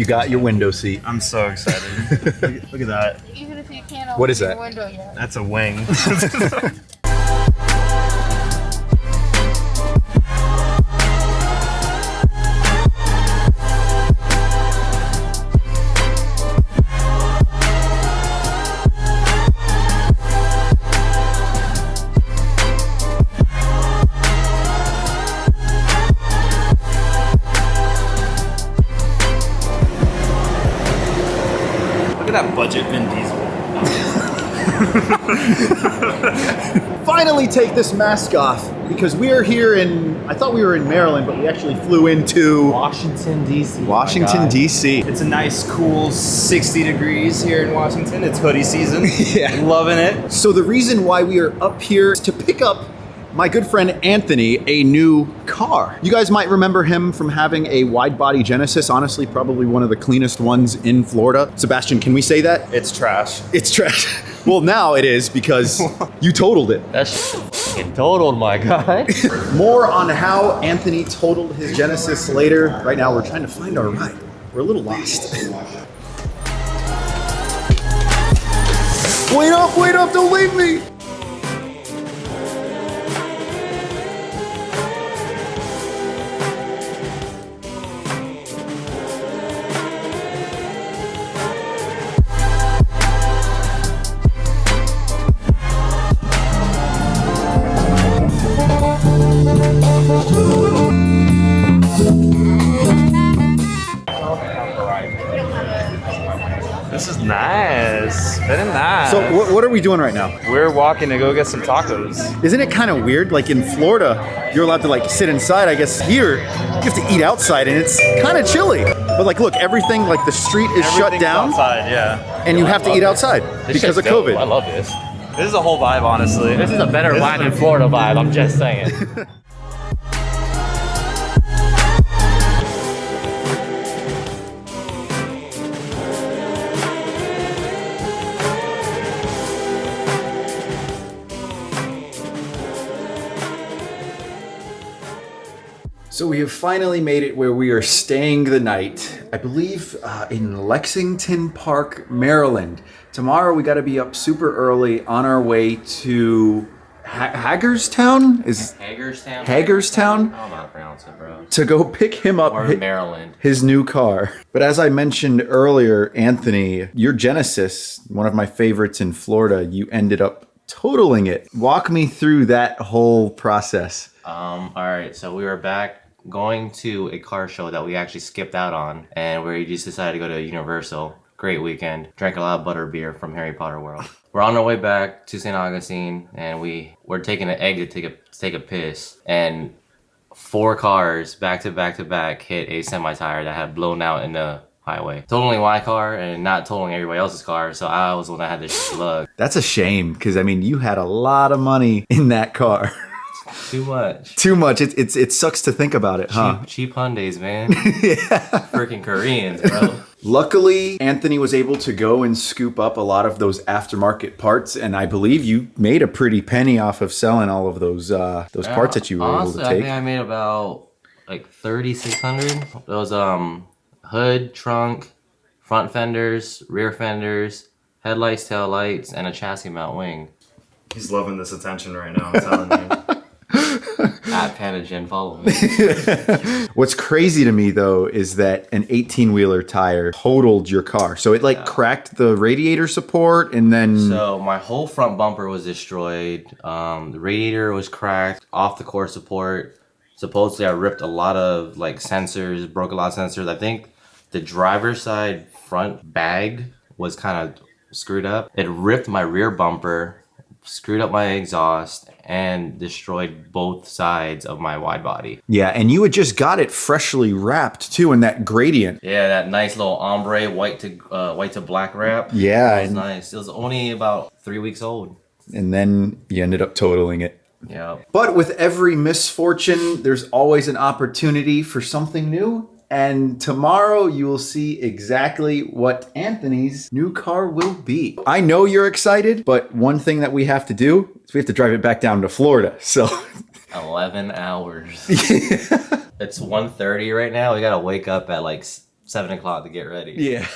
You got your window seat. I'm so excited. Look at that. Even if you can't open What is your that? window yet. That's a wing. Look at that budget Vin Diesel. Finally take this mask off because we are here I thought we were in Maryland, but we actually flew into Washington, D.C. Washington, D.C. It's a nice, cool 60 degrees here in Washington. It's hoodie season. Yeah. Loving it. So the reason why we are up here is to pick up my good friend Anthony a new car. You guys might remember him from having a wide body Genesis, honestly probably one of the cleanest ones in Florida. Sebastian, can we say that? It's trash. It's trash. Well, now it is because you totaled it. That's fucking totaled, my guy. More on how Anthony totaled his Genesis later. Right now we're trying to find our ride. We're a little lost. Wait up, don't leave me! This is nice. Very nice. So what are we doing right now? We're walking to go get some tacos. Isn't it kind of weird? Like in Florida, you're allowed to like sit inside. I guess here, you have to eat outside and it's kind of chilly. But like, look, everything, like the street is shut Everything's down outside, yeah. and you have to eat outside because of COVID. I love this. This is a whole vibe, honestly. This is a better This vibe is than Florida vibe, I'm just saying. So we have finally made it where we are staying the night, I believe in Lexington Park, Maryland. Tomorrow we got to be up super early on our way to Hagerstown? Hagerstown? Hagerstown? I don't know how to pronounce it, bro. To go pick him up. Or Maryland. His new car. But as I mentioned earlier, Anthony, your Genesis, one of my favorites in Florida, you ended up totaling it. Walk me through that whole process. All right, so we were back going to a car show that we actually skipped out on, and we just decided to go to Universal. Great weekend. Drank a lot of butterbeer from Harry Potter World. We're on our way back to St. Augustine, and we're taking an exit to take a piss, and 4 cars back to back hit a semi-tire that had blown out in the highway. Totaling my car and not totaling everybody else's car, so I was the one that had this lug. That's a shame, because I mean, you had a lot of money in that car. Too much. Too much. It sucks to think about it, huh? Cheap Hyundais, man. Yeah. Freaking Koreans, bro. Luckily, Anthony was able to go and scoop up a lot of those aftermarket parts, and I believe you made a pretty penny off of selling all of those parts that you were honestly, able to take. I think I made about like 3,600. Those hood, trunk, front fenders, rear fenders, headlights, tail lights, and a chassis mount wing. He's loving this attention right now, I'm telling you. At Panagen, follow me. What's crazy to me though is that an 18-wheeler tire totaled your car. So it cracked the radiator support and then... So my whole front bumper was destroyed. The radiator was cracked off the core support. Supposedly I ripped a lot of like sensors, broke a lot of sensors. I think the driver's side front bag was kind of screwed up. It ripped my rear bumper, screwed up my exhaust, and destroyed both sides of my wide body. Yeah, and you had just got it freshly wrapped too in that gradient. Yeah, that nice little ombre white to black wrap. Yeah. It was nice. It was only about 3 weeks old. And then you ended up totaling it. Yeah. But with every misfortune, there's always an opportunity for something new. And tomorrow you will see exactly what Anthony's new car will be. I know you're excited, but one thing that we have to do is we have to drive it back down to Florida. So 11 hours. It's 1:30 right now. We gotta wake up at like 7 o'clock to get ready. Yeah.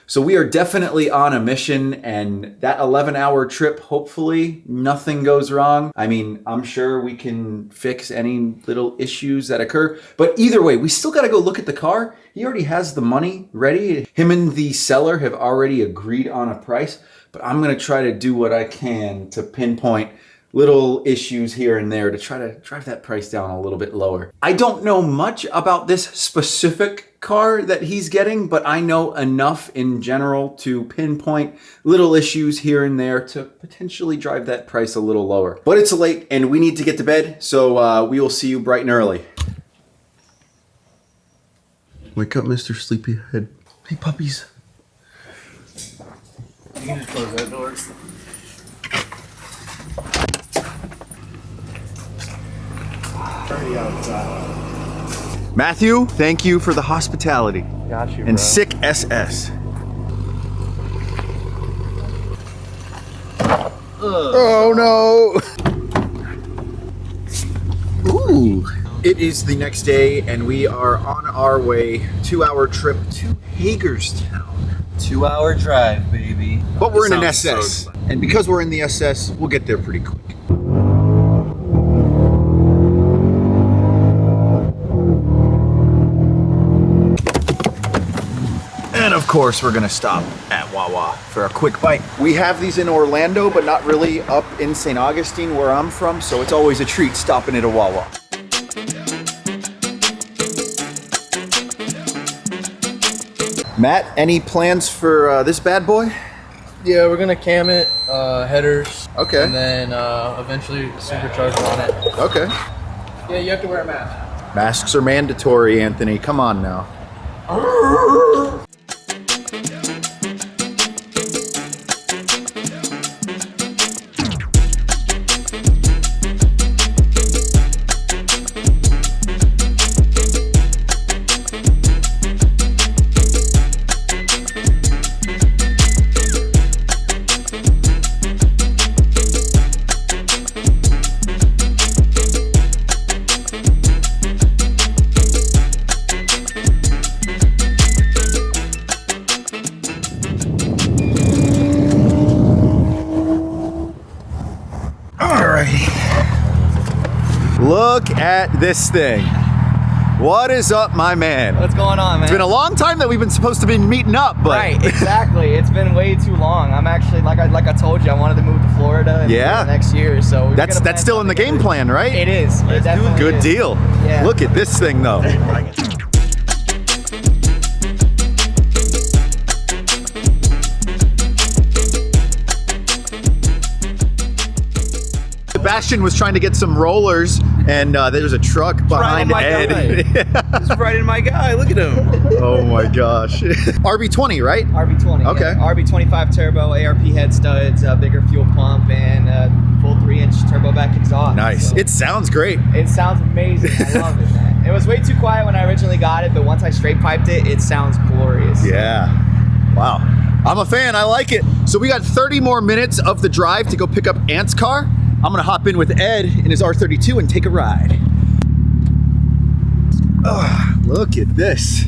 So we are definitely on a mission, and that 11-hour trip, hopefully nothing goes wrong. I mean, I'm sure we can fix any little issues that occur, but either way, we still got to go look at the car. He already has the money ready. Him and the seller have already agreed on a price, but I'm going to try to do what I can to pinpoint little issues here and there to try to drive that price down a little bit lower. I don't know much about this specific car that he's getting, but I know enough in general to pinpoint little issues here and there to potentially drive that price a little lower. But it's late and we need to get to bed, so we will see you bright and early. Wake up, Mr. Sleepyhead. Hey, puppies. You can just close that door. Matthew, thank you for the hospitality. Got you, And bro. sick SS. Oh no! Ooh. It is the next day and we are on our way 2-hour trip to Hagerstown. 2-hour drive, baby. But we're in an Sounds so SS. And because we're in the SS, we'll get there pretty quick. And of course, we're gonna stop at Wawa for a quick bite. We have these in Orlando, but not really up in St. Augustine where I'm from, so it's always a treat stopping at a Wawa. Matt, any plans for this bad boy? Yeah, we're gonna cam it, headers. Okay. And then eventually supercharger on it. Okay. Yeah, you have to wear a mask. Masks are mandatory, Anthony. Come on now. Look at this thing. What is up, my man? What's going on, man? It's been a long time that we've been supposed to be meeting up, but Right, exactly. It's been way too long. I'm actually, like I told you, I wanted to move to Florida Yeah. next year. So we're that's gonna plan still in the game something plan, right? together. It is. It definitely Good is. deal. Yeah. Look at this thing, though. Sebastian was trying to get some rollers, and there's a truck behind my Ed. He's right in my guy. Look at him. Oh my gosh. RB20, right? RB20. Okay. Yeah. RB25 turbo, ARP head studs, bigger fuel pump, and full 3-inch turbo back exhaust. Nice. So It sounds great. it sounds amazing. I love it, man. It was way too quiet when I originally got it, but once I straight piped it, it sounds glorious. Yeah. Wow. I'm a fan. I like it. So we got 30 more minutes of the drive to go pick up Ant's car. I'm going to hop in with Ed in his R32 and take a ride. Look at this.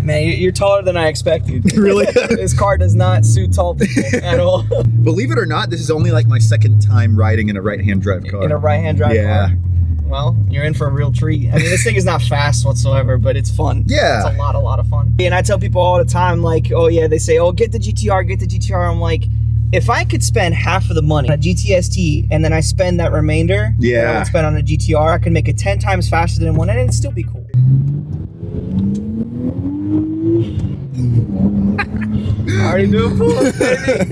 Man, you're taller than I expected. Really? This car does not suit tall people at all. Believe it or not, this is only like my second time riding in a right-hand drive car. In a right-hand drive Yeah. car. Well, you're in for a real treat. I mean, this thing is not fast whatsoever, but it's fun. Yeah. It's a lot of fun. And I tell people all the time, like, oh yeah, they say, oh, get the GTR, get the GTR. I'm like, if I could spend half of the money on a GTST and then I spend that remainder that I would spend on a GTR, I could make it 10 times faster than one and it'd still be cool. Already doing pulls, baby.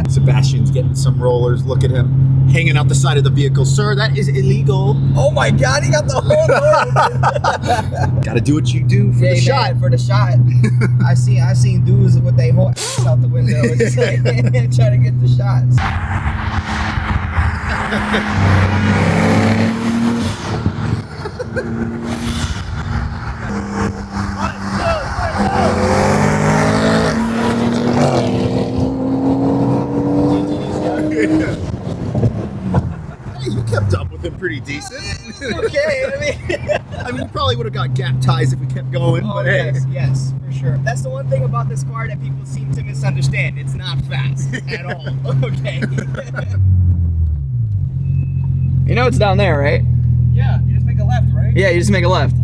Sebastian's getting some rollers. Look at him hanging out the side of the vehicle. Sir, that is illegal. Oh my God, he got the whole door. Gotta do what you do for the shot. Man, for the shot. I seen dudes with their whole ass out the window, just like trying to get the shots. Hey, you kept up with him pretty decent. Okay, I mean. I mean, you probably probably would have got gap ties if we kept going, Oh, but hey. yes, for sure. That's the one thing about this car that people seem to misunderstand. It's not fast at all. Okay. You know it's down there, right? Yeah, you just make a left, right? Yeah, you just make a left.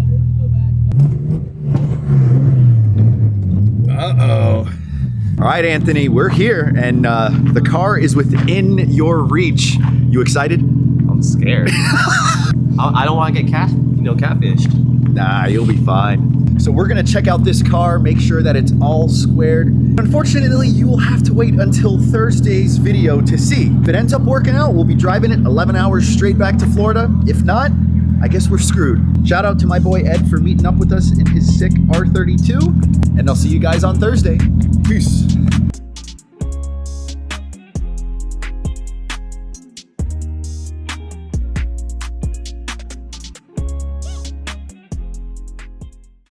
Uh-oh. All right, Anthony, we're here, and the car is within your reach. You excited? I'm scared. I don't want to get catfished. Nah, you'll be fine. So we're gonna check out this car, make sure that it's all squared. Unfortunately, you will have to wait until Thursday's video to see. If it ends up working out, we'll be driving it 11 hours straight back to Florida. If not, I guess we're screwed. Shout out to my boy Ed for meeting up with us in his sick R32, and I'll see you guys on Thursday.